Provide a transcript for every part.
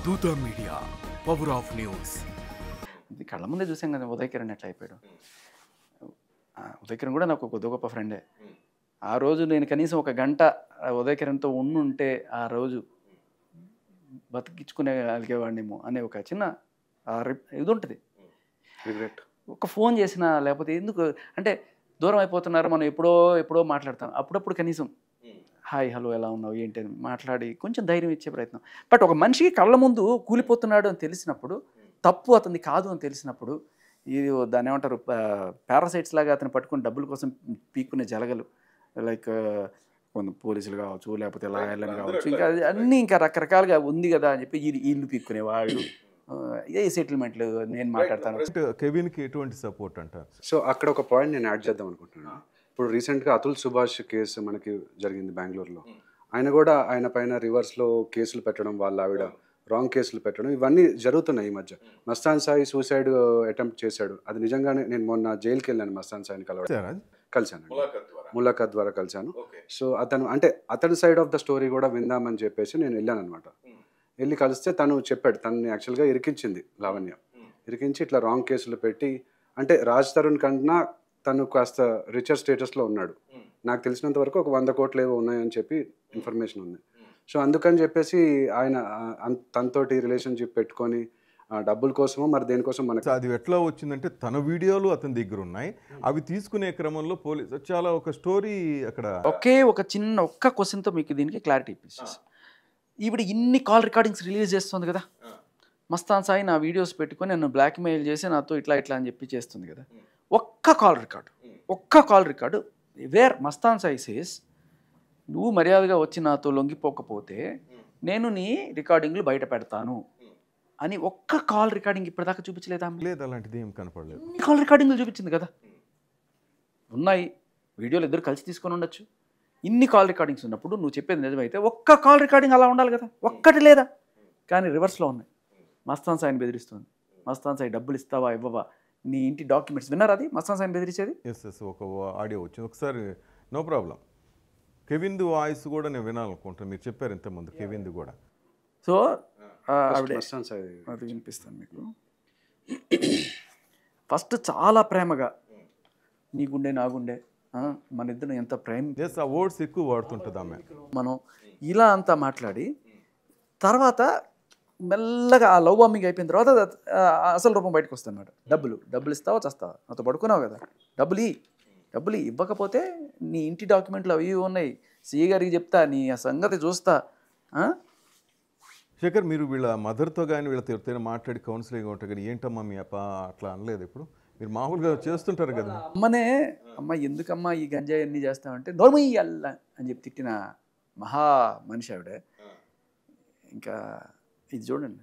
దూత media power of news. ఇది కళ్ళ ముందే చూసాం కదా ఉదయ్ కిరణ్ ఎట్లా అయిపోయాడు. ఉదయ్ కిరణ్ కూడా నాకు కొద్ది గొప్ప ఫ్రెండే. ఆ రోజు నేను కనీసం ఒక గంట ఉదయ్ కిరణ్తో ఉంటే ఆ రోజు బతికించుకునేగలిగేవాడినేమో అనే ఒక చిన్న ఇది ఉంటుంది. రిగ్రెట్. ఒక ఫోన్ చేసినా లేకపోతే ఎందుకు అంటే దూరం అయిపోతున్నారు, మనం ఎప్పుడో మాట్లాడతాం. అప్పుడప్పుడు కనీసం హాయ్ హలో ఎలా ఉన్నావు ఏంటి అని మాట్లాడి కొంచెం ధైర్యం ఇచ్చే ప్రయత్నం. బట్ ఒక మనిషికి కళ్ళ ముందు కూలిపోతున్నాడు అని తెలిసినప్పుడు, తప్పు అతన్ని కాదు అని తెలిసినప్పుడు, ఇది దాన్ని ఏమంటారు పారాసైట్స్ లాగా అతను పట్టుకుని డబ్బుల కోసం పీక్కునే జలగలు, లైక్ కొంత పోలీసులు కావచ్చు, లేకపోతే లాయర్లను కావచ్చు, ఇంకా అన్నీ ఇంకా రకరకాలుగా ఉంది కదా అని చెప్పి ఇల్లు పీక్కునేవాళ్ళు, ఇదే సెటిల్మెంట్లు నేను మాట్లాడతాను. కెవిన్కి ఎటువంటి సపోర్ట్ అంటారు? సో అక్కడ ఒక పాయింట్ నేను యాడ్ చేద్దాం అనుకుంటున్నాను. ఇప్పుడు రీసెంట్గా అతుల్ సుభాష్ కేసు మనకి జరిగింది బెంగళూరులో. ఆయన కూడా ఆయన పైన రివర్స్లో కేసులు పెట్టడం, వాళ్ళ ఆవిడ రాంగ్ కేసులు పెట్టడం, ఇవన్నీ జరుగుతున్నాయి ఈ మధ్య. మస్తాన్ సాయి సూసైడ్ అటెంప్ట్ చేశాడు. అది నిజంగానే నేను మొన్న జైలుకి వెళ్ళాను మస్తాన్ సాయిని కలిశాను, ములాఖాత్ ద్వారా కలిశాను. సో అతని సైడ్ ఆఫ్ ద స్టోరీ కూడా విందామని చెప్పేసి నేను వెళ్ళాను అనమాట. వెళ్ళి కలిస్తే తను చెప్పాడు, తనని యాక్చువల్గా ఇరికించింది లావణ్య. ఇరికించి ఇట్లా రాంగ్ కేసులు పెట్టి, అంటే రాజ్ తరుణ్ కన్నా తను కాస్త రిచర్ స్టేటస్లో ఉన్నాడు. నాకు తెలిసినంత వరకు ఒక 100 కోట్లు ఏవో ఉన్నాయని చెప్పి ఇన్ఫర్మేషన్ ఉంది. సో అందుకని చెప్పేసి ఆయన తనతోటి రిలేషన్షిప్ పెట్టుకొని డబ్బుల కోసమో మరి దేనికోసం మనకి అది ఎట్లా వచ్చిందంటే తన వీడియోలు అతని దగ్గర ఉన్నాయి. అవి తీసుకునే క్రమంలో పోలీసు చాలా ఒక స్టోరీ అక్కడ ఒక్క క్వశ్చన్తో మీకు దీనికి క్లారిటీ ఇప్పించేసి, ఈవిడ ఇన్ని కాల్ రికార్డింగ్స్ రిలీజ్ చేస్తుంది కదా, మస్తాన్ సాయి నా వీడియోస్ పెట్టుకొని నన్ను బ్లాక్మెయిల్ చేసి నాతో ఇట్లా అని చెప్పి చేస్తుంది కదా. ఒక్క call record where Mastan Sai says, నువ్వు మర్యాదగా వచ్చి నాతో లొంగిపోకపోతే నేను నీ రికార్డింగ్లు బయట పెడతాను అని ఒక్క కాల్ రికార్డింగ్ ఇప్పటిదాకా చూపించలేదా? లేదు, అలాంటిది ఏం కనపడలేదు. కాల్ రికార్డింగ్లు చూపించింది కదా, ఉన్నాయి వీడియోలు, ఇద్దరు కలిసి తీసుకొని ఉండొచ్చు. ఇన్ని కాల్ రికార్డింగ్స్ ఉన్నప్పుడు నువ్వు చెప్పేది నిజమైతే ఒక్క కాల్ రికార్డింగ్ అలా ఉండాలి కదా, ఒక్కటి లేదా? కానీ రివర్స్లో ఉన్నాయి. మస్తాన్ సాయిని బెదిరిస్తుంది. మస్తాన్ సాయి డబ్బులు ఇస్తావా ఇవ్వవా, నీ ఇంటి డాక్యుమెంట్స్ విన్నారా? అది మస్తాన్ సాయిని బెదిరించేది. ఎస్ ఒక ఆడియో వచ్చింది ఒకసారి, నో ప్రాబ్లం. కెవిన్ది వాయిస్ కూడా నేను వినాలనుకుంటాను. మీరు చెప్పారు ఇంతకుముందు కెవిన్ది కూడా. సో అది వినిపిస్తాను మీకు. ఫస్ట్ చాలా ప్రేమగా నీ గుండె నా గుండె, మన ఇద్దరు ఎంత ప్రేమ, ఆ వర్డ్స్ ఎక్కువ వాడుతుంటుంది ఆమె. మనం ఇలా అంతా మాట్లాడి తర్వాత మెల్లగా ఆ లవ్ బాంబింగ్ అయిపోయిన తర్వాత అసలు రూపం బయటకు వస్తుంది అన్నమాట. డబ్బులు ఇస్తావా చస్తావా, నాతో పడుకున్నావు కదా, డబ్బులు ఇవ్వకపోతే నీ ఇంటి డాక్యుమెంట్లు అవి ఉన్నాయి, సిఏ గారికి చెప్తా, నీ ఆ సంగతి చూస్తా. శేఖర్, మీరు వీళ్ళ మదర్తో కానీ వీళ్ళతో మాట్లాడి కౌన్సిలింగ్ ఉంటారు కానీ ఏంటమ్మా మీ అప్ప అట్లా అనలేదు? ఇప్పుడు మీరు మామూలుగా చేస్తుంటారు కదా. అమ్మ ఎందుకమ్మా ఈ గంజాయి అన్నీ చేస్తామంటే నోర్మయ్య అల్లా అని చెప్పి తిట్టిన మహా మనిషి ఆవిడ. ఇంకా ఇది చూడండి,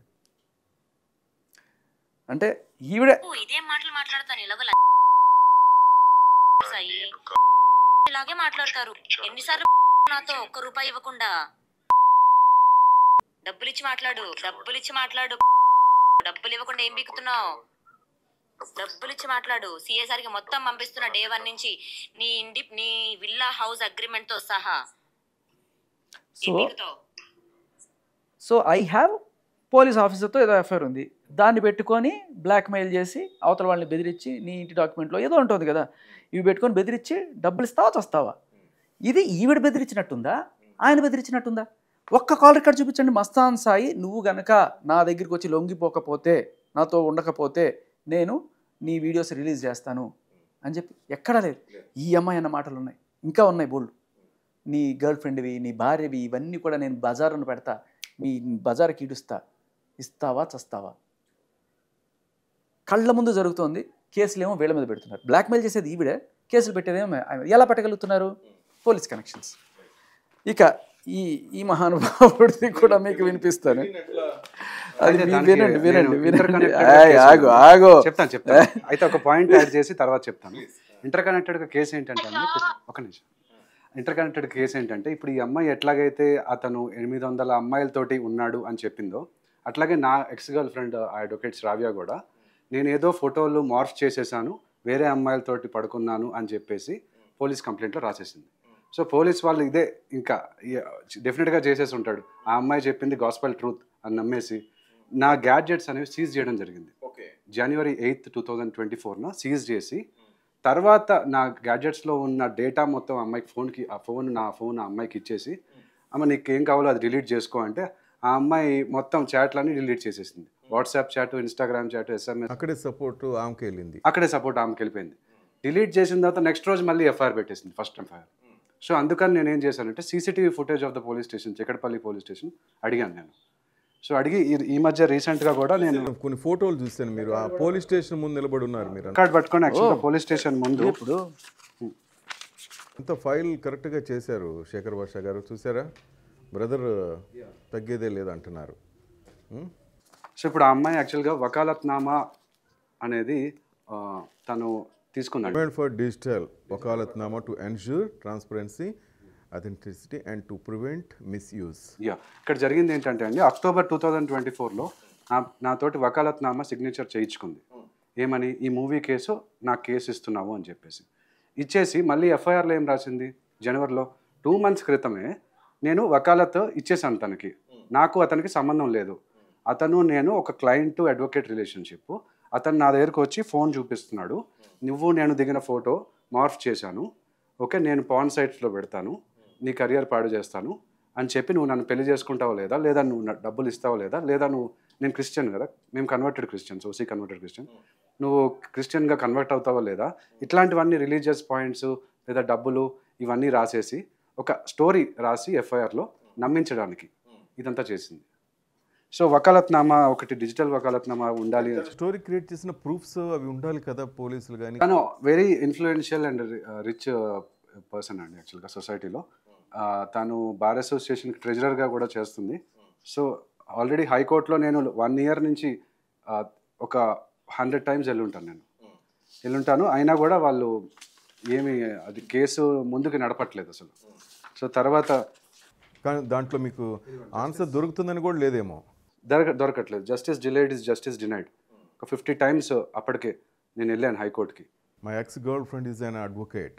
అంటే ఈవిడ ఇదే మాటలు మాట్లాడతాను, ఇలాగే మాట్లాడతారు. ఎన్నిసార్లు నాతో ₹1 ఇవ్వకుండా డబ్బులిచ్చి మాట్లాడు, డబ్బులు ఇవ్వకుండా ఏం బిక్కుతున్నావు, డబ్బులిచ్చి మాట్లాడు. సిఎస్ఆర్కి మొత్తం పంపిస్తున్నా డే 1 నుంచి, నీ విల్లా హౌస్ అగ్రిమెంట్ తో సహా. సో ఐ హ్యావ్ పోలీస్ ఆఫీసర్తో ఏదో ఎఫ్ఐఆర్ ఉంది, దాన్ని పెట్టుకొని బ్లాక్మెయిల్ చేసి అవతల వాళ్ళని బెదిరించి నీ ఇంటి డాక్యుమెంట్లో ఏదో ఉంటుంది కదా, ఇవి పెట్టుకొని బెదిరించి డబ్బులు ఇస్తావా చస్తావా. ఇది ఈవిడ బెదిరించినట్టుందా, ఆయన బెదిరించినట్టుందా? ఒక్క కాల్ రికార్డ్ చూపించండి. మస్తాన్ సాయి, నువ్వు గనక నా దగ్గరికి వచ్చి లొంగిపోకపోతే, నాతో ఉండకపోతే నేను నీ వీడియోస్ రిలీజ్ చేస్తాను అని చెప్పి ఎక్కడా లేదు. ఈ అమ్మాయి అన్న మాటలు ఉన్నాయి, ఇంకా ఉన్నాయి బోల్డ్. నీ గర్ల్ ఫ్రెండ్వి, నీ భార్యవి, ఇవన్నీ కూడా నేను బజారును పెడతా, మీ బజార్కి ఈడుస్తా, ఇస్తావా చస్తావా. కళ్ళ ముందు జరుగుతోంది, కేసులేమో వీళ్ళ మీద పెడుతున్నారు. బ్లాక్మెయిల్ చేసేది ఈవిడే, కేసులు పెట్టేదేమో ఎలా పెట్టగలుగుతున్నారు? Police connections. ఇక ఈ మహానుభావుడిది కూడా మీకు వినిపిస్తాను. చెప్తాను. అయితే ఒక పాయింట్ యాడ్ చేసి తర్వాత చెప్తాను. ఇంటర్ కనెక్టెడ్ కేసు ఏంటంటే, ఒక నిమిషం, ఇంటర్ కనెక్టెడ్ కేసు ఏంటంటే, ఇప్పుడు ఈ అమ్మాయి ఎట్లాగైతే అతను 800 అమ్మాయిలతోటి ఉన్నాడు అని చెప్పిందో, అట్లాగే నా ఎక్స్ గర్ల్ ఫ్రెండ్ అడ్వకేట్ శ్రావ్య కూడా నేను ఏదో ఫోటోలు మార్ఫ్ చేసేసాను, వేరే అమ్మాయిలతోటి పడుకున్నాను అని చెప్పేసి పోలీస్ కంప్లైంట్లో రాసేసింది. సో పోలీస్ వాళ్ళు ఇదే ఇంకా డెఫినెట్గా చేసేసి ఉంటాడు, ఆ అమ్మాయి చెప్పింది గాస్పెల్ ట్రూత్ అని నమ్మేసి నా గ్యాడ్జెట్స్ అనేవి సీజ్ చేయడం జరిగింది. January 8th, 2024 సీజ్ చేసి తర్వాత నా గ్యాడ్జెట్స్లో ఉన్న డేటా మొత్తం అమ్మాయికి నా ఫోన్ ఆ అమ్మాయికి ఇచ్చేసి అమ్మ నీకు ఏం కావాలో అది డిలీట్ చేసుకో అంటే ఆ అమ్మాయి మొత్తం చాట్లన్నీ డిలీట్ చేసేసింది. WhatsApp chat, Instagram chat, SMS అక్కడే సపోర్ట్ ఆమెకి వెళ్ళిపోయింది. డిలీట్ చేసిన తర్వాత నెక్స్ట్ రోజు మళ్ళీ ఎఫ్ఐఆర్ పెట్టేసింది, ఫస్ట్ ఎఫ్ఐఆర్. సో అందుకని నేను ఏం చేశానంటే CCTV footage of the police station, Chikkadpally police station అడిగాను నేను. సో అడిగి ఈ మధ్య రీసెంట్గా కూడా నేను కొన్ని ఫోటోలు చూస్తాను, మీరు ఆ పోలీస్ స్టేషన్ ముందు నిలబడి ఉన్నారు, మీరు కార్డ్ పట్టుకొని యాక్చువల్గా పోలీస్ స్టేషన్ ముందు. ఇప్పుడు అంత ఫైల్ కరెక్ట్గా చేశారు శేఖర్ భాష గారు, చూసారా? బ్రదర్ తగ్గేదే లేదంటున్నారు. సో ఇప్పుడు ఆ అమ్మాయి యాక్చువల్గా వకాలత్నామా అనేది తను తీసుకున్నాడు. For digital వకాలత్నామా to ensure transparency, authenticity and to prevent misuse. ఇక్కడ జరిగింది ఏంటంటే అండి, October 2024లో నాతోటి వకాలత్నామా సిగ్నేచర్ చేయించుకుంది. ఏమని, ఈ మూవీ కేసు నాకు కేసు ఇస్తున్నావు అని చెప్పేసి ఇచ్చేసి మళ్ళీ ఎఫ్ఐఆర్లో ఏం రాసింది, జనవరిలో 2 months క్రితమే నేను వకాలత్ ఇచ్చేసాను తనకి. నాకు అతనికి సంబంధం లేదు. అతను నేను ఒక క్లయింట్ అడ్వకేట్ రిలేషన్షిప్. అతను నా దగ్గరకు వచ్చి ఫోన్ చూపిస్తున్నాడు, నువ్వు నేను దిగిన ఫోటో మార్ఫ్ చేశాను, ఓకే నేను పాన్ సైట్స్లో పెడతాను, నీ కెరియర్ పాడు చేస్తాను అని చెప్పి నువ్వు నన్ను పెళ్లి చేసుకుంటావో లేదా నువ్వు డబ్బులు ఇస్తావో లేదా నువ్వు, నేను క్రిస్టియన్ కదా, మేము converted Christians, OC converted Christian, నువ్వు క్రిస్టియన్గా కన్వర్ట్ అవుతావో లేదా, ఇట్లాంటివన్నీ రిలీజియస్ పాయింట్స్ లేదా డబ్బులు ఇవన్నీ రాసేసి ఒక స్టోరీ రాసి ఎఫ్ఐఆర్లో నమ్మించడానికి ఇదంతా చేసింది. సో వకాలత్నామా ఒకటి, డిజిటల్ వకాలత్నామా ఉండాలి. స్టోరీ క్రియేట్ చేసిన ప్రూఫ్స్ అవి ఉండాలి కదా పోలీసులు కానీ. తను very influential and rich person అండి యాక్చువల్గా సొసైటీలో. తను బార్ అసోసియేషన్కి ట్రెజరర్గా కూడా చేస్తుంది. సో ఆల్రెడీ హైకోర్టులో నేను 1 year నుంచి ఒక 100 times వెళ్ళుంటాను. అయినా కూడా వాళ్ళు ఏమి అది కేసు ముందుకు నడపట్లేదు అసలు. సో తర్వాత కానీ దాంట్లో మీకు ఆన్సర్ దొరుకుతుందని కూడా లేదేమో. దొరకట్లేదు. Justice delayed is justice denied. ఒక 50 times అప్పటికే నేను వెళ్ళాను హైకోర్టుకి. My ex girl friend is an advocate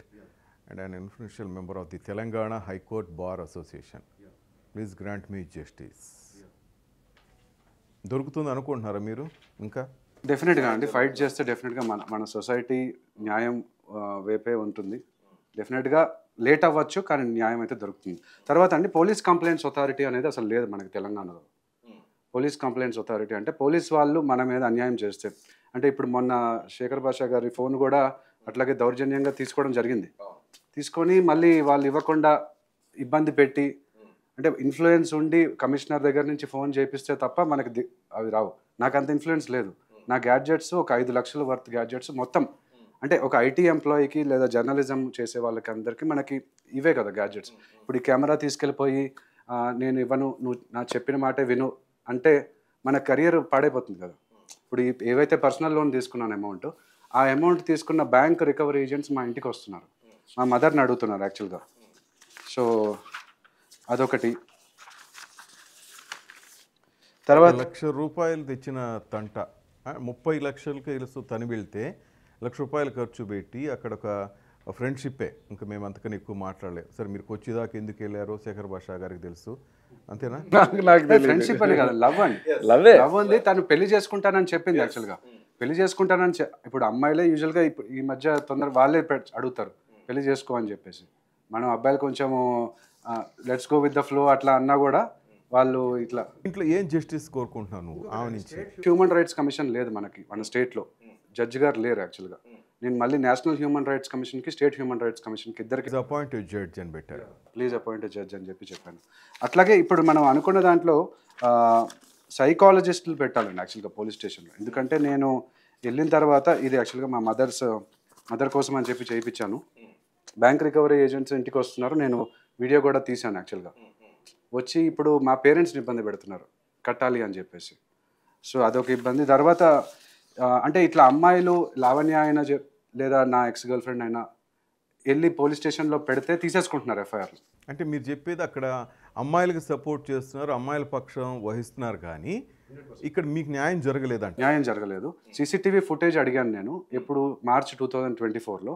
and an influential member of the Telangana High Court Bar Association. Please grant me justice. దొరుకుతుంది అనుకుంటున్నారా మీరు? ఇంకా డెఫినెట్గా అండి, ఫైట్ చేస్తే డెఫినెట్గా మన సొసైటీ న్యాయం వైపే ఉంటుంది. డెఫినెట్గా లేట్ అవ్వచ్చు కానీ న్యాయం అయితే దొరుకుతుంది. తర్వాత అండి, పోలీస్ కంప్లైంట్స్ అథారిటీ అనేది అసలు లేదు మనకి తెలంగాణలో. పోలీస్ కంప్లైంట్స్ అథారిటీ అంటే పోలీస్ వాళ్ళు మన మీద అన్యాయం చేస్తే, అంటే ఇప్పుడు మొన్న శేఖర్ భాష గారి ఫోన్ కూడా అట్లాగే దౌర్జన్యంగా తీసుకోవడం జరిగింది. తీసుకొని మళ్ళీ వాళ్ళు ఇవ్వకుండా ఇబ్బంది పెట్టి, అంటే ఇన్ఫ్లుయెన్స్ ఉండి కమిషనర్ దగ్గర నుంచి ఫోన్ చేపిస్తే తప్ప మనకి అవి రావు. నాకు అంత ఇన్ఫ్లుయెన్స్ లేదు. నా గ్యాడ్జెట్స్ ఒక 5 లక్షల వర్త్ గ్యాడ్జెట్స్ మొత్తం, అంటే ఒక IT ఎంప్లాయీకి లేదా జర్నలిజం చేసే వాళ్ళకి అందరికీ మనకి ఇవే కదా గ్యాడ్జెట్స్. ఇప్పుడు ఈ కెమెరా తీసుకెళ్ళిపోయి నేను ఇవ్వను, నువ్వు నా చెప్పిన మాటే విను అంటే మన కెరియర్ పాడైపోతుంది కదా. ఇప్పుడు ఏవైతే పర్సనల్ లోన్ తీసుకున్నాను అమౌంట్, ఆ అమౌంట్ తీసుకున్న బ్యాంక్ రికవరీ ఏజెంట్స్ మా ఇంటికి వస్తున్నారు, మా మదర్ని అడుగుతున్నారు యాక్చువల్గా. సో అదొకటి. తర్వాత ₹1,00,000 తెచ్చిన తంట 30 లక్షలకి తెలుసు. తను వెళ్తే ₹1,00,000 ఖర్చు పెట్టి అక్కడ ఒక ఫ్రెండ్షిప్పే, ఇంకా మేము అంతకని ఎక్కువ మాట్లాడలేదు. సరే మీరు కొచ్చిదాకా ఎందుకు వెళ్ళారో శేఖర్ భాష గారికి తెలుసు, అంతేనా? ఫ్రెండ్షిప్ అని కాదు, లవ్ అండి. లవ్ ఉంది. తను పెళ్లి చేసుకుంటానని చెప్పింది యాక్చువల్గా. పెళ్లి చేసుకుంటానని ఇప్పుడు అమ్మాయిలే యూజువల్గా ఇప్పుడు ఈ మధ్య వాళ్ళే అడుగుతారు పెళ్లి చేసుకో అని చెప్పేసి. మనం అబ్బాయిలు కొంచెము let's go with the flow అట్లా అన్నా కూడా వాళ్ళు ఇట్లా. ఇంట్లో ఏం జస్టిస్ కోరుకుంటున్నాను ఆమె నుంచి? హ్యూమన్ రైట్స్ కమిషన్ లేదు మనకి, మన స్టేట్లో జడ్జి గారు లేరు యాక్చువల్గా. నేను మళ్ళీ నేషనల్ హ్యూమన్ రైట్స్ కమిషన్కి, స్టేట్ హ్యూమన్ రైట్స్ కమిషన్కి ఇద్దరికి అపాయింటెడ్ జడ్జ్ అని పెట్టారు. ప్లీజ్ అపాయింటెడ్ జడ్జ్ అని చెప్పాను. అట్లాగే ఇప్పుడు మనం అనుకున్న దాంట్లో సైకాలజిస్టులు పెట్టాలండి యాక్చువల్గా పోలీస్ స్టేషన్లో. ఎందుకంటే నేను వెళ్ళిన తర్వాత ఇది యాక్చువల్గా మా మదర్ కోసం అని చెప్పి చేయించాను. బ్యాంక్ రికవరీ ఏజెంట్స్ ఇంటికి వస్తున్నారు, నేను వీడియో కూడా తీశాను యాక్చువల్గా. వచ్చి ఇప్పుడు మా పేరెంట్స్ని ఇబ్బంది పెడుతున్నారు కట్టాలి అని చెప్పేసి. సో అదొక ఇబ్బంది. తర్వాత అంటే ఇట్లా అమ్మాయిలు లావణ్య అయినా లేదా నా ఎక్స్ గర్ల్ ఫ్రెండ్ అయినా వెళ్ళి పోలీస్ స్టేషన్లో పెడితే తీసేసుకుంటున్నారు ఎఫ్ఐఆర్లు. అంటే మీరు చెప్పేది అక్కడ అమ్మాయిలకు సపోర్ట్ చేస్తున్నారు, అమ్మాయిల పక్షం వహిస్తున్నారు, కానీ ఇక్కడ మీకు న్యాయం జరగలేదంట. న్యాయం జరగలేదు. CCTV ఫుటేజ్ అడిగాను నేను, ఎప్పుడు March 2024లో.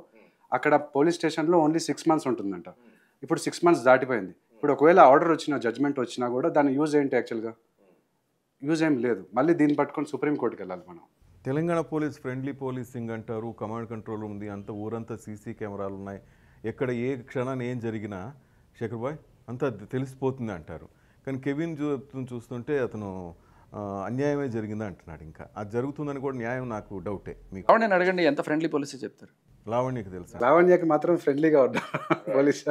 అక్కడ పోలీస్ స్టేషన్లో ఓన్లీ 6 months ఉంటుందంట. ఇప్పుడు 6 months దాటిపోయింది. ఇప్పుడు ఒకవేళ ఆర్డర్ వచ్చినా, జడ్జ్మెంట్ వచ్చినా కూడా దాని యూజ్ ఏంటి యాక్చువల్గా? యూజ్ ఏం లేదు. మళ్ళీ దీన్ని పట్టుకొని సుప్రీంకోర్టుకి వెళ్ళాలి మనం. తెలంగాణ పోలీస్ ఫ్రెండ్లీ పోలీసింగ్ అంటారు, కమాండ్ కంట్రోల్ ఉంది, అంత ఊరంతా సీసీ కెమెరాలు ఉన్నాయి, ఎక్కడ ఏ క్షణాన్ని ఏం జరిగినా శేఖర్ బాయ్ అంతా తెలిసిపోతుంది అంటారు. కానీ కెవిన్ చూస్తుంటే అతను అన్యాయమే జరిగిందా అంటున్నాడు. ఇంకా అది జరుగుతుందని కూడా న్యాయం నాకు డౌటే. మీకు లావణ్యని అడగండి ఎంత ఫ్రెండ్లీ పోలీసే చెప్తారు. లావణ్యకి తెలుసా? లావణ్యకి మాత్రం ఫ్రెండ్లీగా ఉన్నా పోలీస్.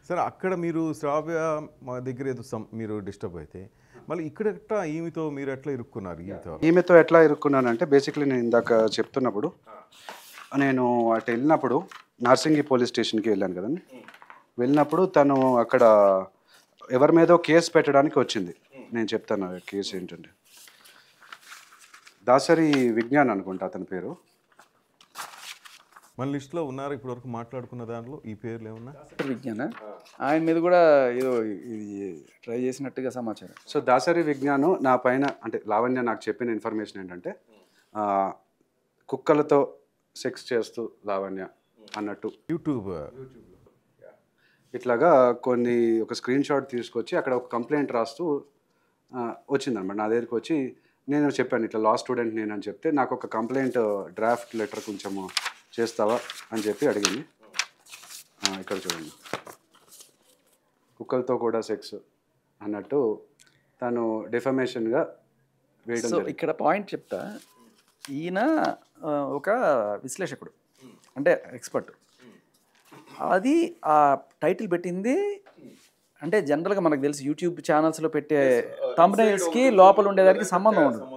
సరే, అక్కడ మీరు శ్రావ్య మా దగ్గర ఏదో మీరు డిస్టర్బ్ అయితే మళ్ళీ ఇక్కడ ఈమెతో మీరు ఎట్లా ఇరుక్కున్నారు? ఈమెతో ఎట్లా ఇరుక్కున్నానంటే బేసిక్లీ నేను ఇందాక చెప్తున్నప్పుడు నేను అటు వెళ్ళినప్పుడు నార్సింగి పోలీస్ స్టేషన్కి వెళ్ళాను కదండి. వెళ్ళినప్పుడు తను అక్కడ ఎవరి మీదో కేసు పెట్టడానికి వచ్చింది. నేను చెప్తాను కేసు ఏంటంటే దాసరి విజ్ఞాన్ అనుకుంటా అతని పేరు. మన లిస్ట్లో ఉన్నారు ఇప్పటివరకు మాట్లాడుకున్న దాంట్లో ఈ పేర్లు ఏమన్నా? విజ్ఞాన ఆయన మీద కూడా ఏదో ఇది ట్రై చేసినట్టుగా సమాచారం. సో దాసరి విజ్ఞాను నా పైన అంటే లావణ్య నాకు చెప్పిన ఇన్ఫర్మేషన్ ఏంటంటే కుక్కలతో సెక్స్ చేస్తూ లావణ్య అన్నట్టు యూట్యూబ్ ఇట్లాగా కొన్ని ఒక స్క్రీన్ షాట్ తీసుకొచ్చి అక్కడ ఒక కంప్లైంట్ రాస్తూ వచ్చిందనమాట. నా దగ్గరికి వచ్చి నేను చెప్పాను ఇట్లా లా స్టూడెంట్ నేను అని చెప్తే నాకు ఒక కంప్లైంట్ డ్రాఫ్ట్ లెటర్ కొంచెము చేస్తావా అని చెప్పి అడిగింది. ఇక్కడ చూడండి, కుక్కలతో కూడా సెక్స్ అన్నట్టు తను డిఫమేషన్గా వేయడం. సో ఇక్కడ పాయింట్ చెప్తా, ఈయన ఒక విశ్లేషకుడు అంటే ఎక్స్పర్ట్. అది ఆ టైటిల్ పెట్టింది అంటే జనరల్గా మనకు తెలిసి యూట్యూబ్ ఛానల్స్లో పెట్టే థంబ్నెయిల్స్కి లోపల ఉండేదానికి సంబంధం ఉండదు.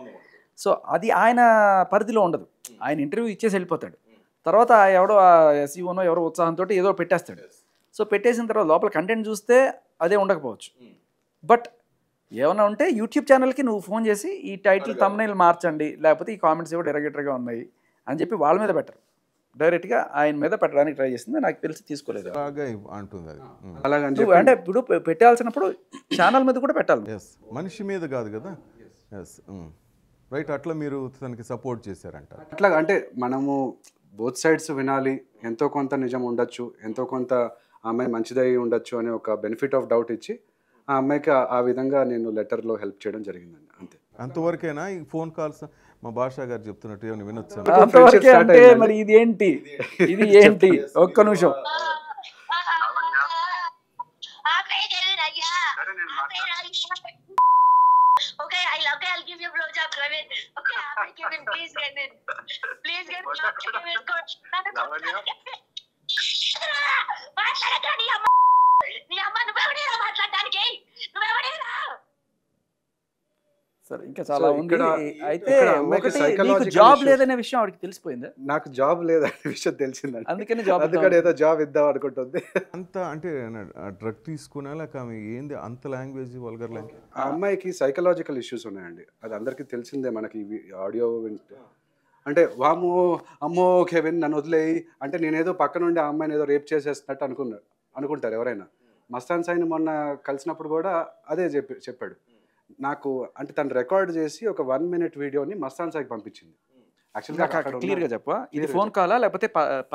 సో అది ఆయన పరిధిలో ఉండదు. ఆయన ఇంటర్వ్యూ ఇచ్చేసి వెళ్ళిపోతాడు. తర్వాత ఎవడో ఎస్ఈఓనో ఎవరో ఉత్సాహంతో ఏదో పెట్టేస్తాడు. సో పెట్టేసిన తర్వాత లోపల కంటెంట్ చూస్తే అదే ఉండకపోవచ్చు. బట్ ఏమైనా ఉంటే యూట్యూబ్ ఛానల్కి నువ్వు ఫోన్ చేసి ఈ టైటిల్ థంబ్నెయిల్ మార్చండి, లేకపోతే ఈ కామెంట్స్ ఏవో డెరగేటర్గా ఉన్నాయి అని చెప్పి వాళ్ళ మీద పెట్టరు. డైరెక్ట్గా ఆయన మీద పెట్టడానికి ట్రై చేసింది. నాకు తెలిసి తీసుకోలేదు. అంటే ఇప్పుడు పెట్టాల్సినప్పుడు ఛానల్ మీద కూడా పెట్టాలి, మనిషి మీద కాదు కదా. రైట్, అట్లా మీరు తనకి సపోర్ట్ చేశారంట. అట్లా అంటే మనము బోత్ సైడ్స్ వినాలి. ఎంతో కొంత నిజం ఉండొచ్చు, ఎంతో కొంత ఆ అమ్మాయి మంచిదై ఉండొచ్చు అనే ఒక బెనిఫిట్ ఆఫ్ డౌట్ ఇచ్చి ఆ అమ్మాయికి ఆ విధంగా నేను లెటర్లో హెల్ప్ చేయడం జరిగిందండి. అంతే. అంతవరకేనా? ఈ ఫోన్ కాల్స్ మా భాషా గారు చెప్తున్నట్టు ఏమైనా వినొచ్చు? మరి ఇది ఏంటి, ఇది ఏంటి? ఒక్క నిమిషం. Okay, I'll give you a blowjob, Kevin. Okay, Kevin, please, Kevin. Please, Kevin, సరే, ఇంకా చాలా ఉంది. అయితే జాబ్ లేదనే విషయం ఆవిడకి తెలిసిపోయింది. నాకు జాబ్ లేదనే విషయం తెలిసిందండి. అందుకని ఏదో జాబ్ ఇద్దాం అనుకుంటుంది. అంత అంటే డ్రగ్ తీసుకున్నా లేక ఏంది అంత లాంగ్వేజ్, వల్గర్ లాంగ్వేజ్? ఆ అమ్మాయికి సైకలాజికల్ ఇష్యూస్ ఉన్నాయండి. అది అందరికీ తెలిసిందే. మనకి ఆడియో వింటే అంటే వామో అమ్మో కెవిన్ నన్ను వదిలేయి అంటే నేనేదో పక్క నుండి ఆ అమ్మాయిని ఏదో రేప్ చేసేస్తున్నట్టు అనుకుంటారు ఎవరైనా. మస్తాన్ సాయిని మొన్న కలిసినప్పుడు కూడా అదే చెప్పాడు నాకు. అంటే తను రికార్డ్ చేసి ఒక 1 minute వీడియోని మస్తాన్ సాయికి పంపించింది. యాక్చువల్గా క్లియర్గా చెప్పా, ఇది ఫోన్ కాలా లేకపోతే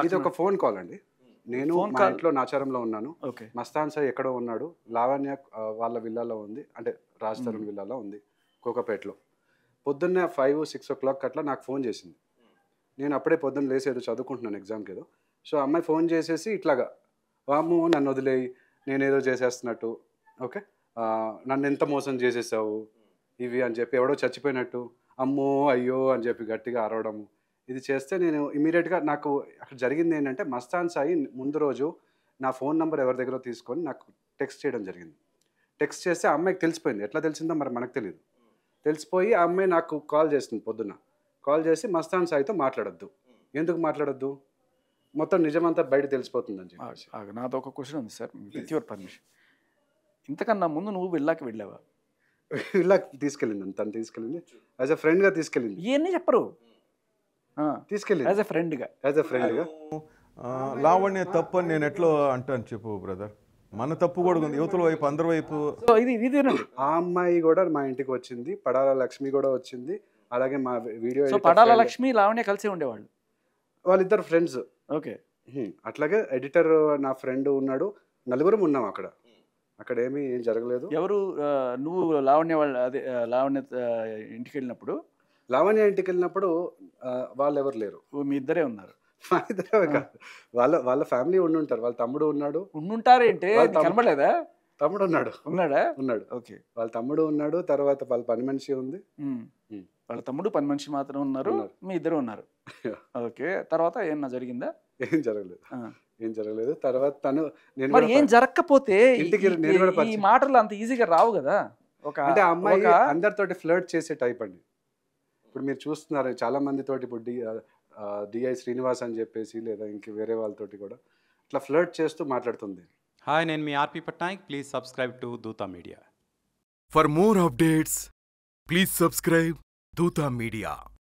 ఇది ఒక ఫోన్ కాల్ అండి. నేను మా ఇంట్లో నాచారంలో ఉన్నాను, మస్తాన్ సాయి ఎక్కడో ఉన్నాడు, లావణ్య వాళ్ళ విల్లాలో ఉంది, అంటే రాజ్ తరుణ్ విల్లాలో ఉంది కోకపేటలో. పొద్దున్నే 5-6 o'clock అట్లా నాకు ఫోన్ చేసింది. నేను అప్పుడే పొద్దున్న లేసి ఏదో చదువుకుంటున్నాను ఎగ్జామ్కి ఏదో. సో అమ్మాయి ఫోన్ చేసేసి ఇట్లాగా వాము నన్ను వదిలేయి నేనేదో చేసేస్తున్నట్టు, ఓకే నన్ను ఎంత మోసం చేసేసావు ఇవి అని చెప్పి ఎవడో చచ్చిపోయినట్టు అమ్మో అయ్యో అని చెప్పి గట్టిగా అరవడము ఇది చేస్తే నేను ఇమీడియట్గా నాకు అక్కడ జరిగింది ఏంటంటే మస్తాన్ సాయి ముందు రోజు నా ఫోన్ నెంబర్ ఎవరి దగ్గర తీసుకొని నాకు టెక్స్ట్ చేయడం జరిగింది. టెక్స్ట్ చేస్తే ఆ అమ్మాయికి తెలిసిపోయింది. ఎట్లా తెలిసిందో మరి మనకు తెలియదు. తెలిసిపోయి ఆ అమ్మాయి నాకు కాల్ చేస్తుంది పొద్దున్న. కాల్ చేసి మస్తాన్ సాయితో మాట్లాడొద్దు, ఎందుకు మాట్లాడొద్దు, మొత్తం నిజమంతా బయట తెలిసిపోతుందని చెప్పి. నాతో ఒక క్వశ్చన్ ఉంది సార్, విత్ యువర్ పర్మిషన్. ఇంతకన్నా ముందు నువ్వు వెళ్ళావా? విల్లాకి తీసుకెళ్ళింది, తను తీసుకెళ్ళింది యాజ్ ఎ ఫ్రెండ్గా తీసుకెళ్ళింది. ఇవన్నీ చెప్పరు, తీసుకెళ్ళింది యాజ్ ఎ ఫ్రెండ్గా. లావణ్య తప్పు అని నేను ఎట్లా అంటాను చెప్పు బ్రదర్. మన తప్పు కూడా ఉంది, యువతల వైపు అందరి వైపు. ఇది ఆ అమ్మాయి కూడా మా ఇంటికి వచ్చింది, పడాల లక్ష్మి కూడా వచ్చింది, అలాగే మా వీడియో పడాల లక్ష్మి లావణ్య కలిసి ఉండేవాళ్ళు, వాళ్ళిద్దరు ఫ్రెండ్స్. ఓకే. అట్లాగే ఎడిటర్ నా ఫ్రెండ్ ఉన్నాడు, నలుగురం ఉన్నాం అక్కడ. అక్కడ ఏం జరగలేదు. ఎవరు నువ్వు లావణ్య వాళ్ళ అదే లావణ్య ఇంటికి వెళ్ళినప్పుడు లావణ్య ఇంటికి వెళ్ళినప్పుడు వాళ్ళు ఎవరు లేరు. మీ ఇద్దరే ఉన్నారు. మా ఇద్దరే కాదు, వాళ్ళ ఫ్యామిలీ ఉంటారు. వాళ్ళ తమ్ముడు ఉన్నాడు. ఉండుంటారేంటే కనబడలేదా? తమ్ముడు ఉన్నాడు. ఉన్నాడు. ఓకే. వాళ్ళ తమ్ముడు ఉన్నాడు. తర్వాత వాళ్ళ పని మనిషి ఉంది. వాళ్ళ తమ్ముడు పని మనిషి మాత్రం ఉన్నారు. మీ ఇద్దరు ఉన్నారు. ఓకే. తర్వాత ఏమన్నా జరిగిందా? ఏం జరగలేదు. తర్వాత తను మరి ఏం జరగకపోతే ఇంటికి ఈ మాటలు అంత ఈజీగా రావు కదా. అంటే ఆ అమ్మాయి అందరితోటి ఫ్లర్ట్ చేసే టైప్ అండి. ఇప్పుడు మీరు చూస్తున్నారు చాలా మందితోటి, ఇప్పుడు డిఐ శ్రీనివాస్ అని చెప్పేసి లేదా ఇంక వేరే వాళ్ళతోటి కూడా ఇట్లా ఫ్లర్ట్ చేస్తూ మాట్లాడుతుంది. హాయ్, నేను మీ RP Patnaik. Please subscribe to Dootha media. For more updates, please subscribe Doota Media.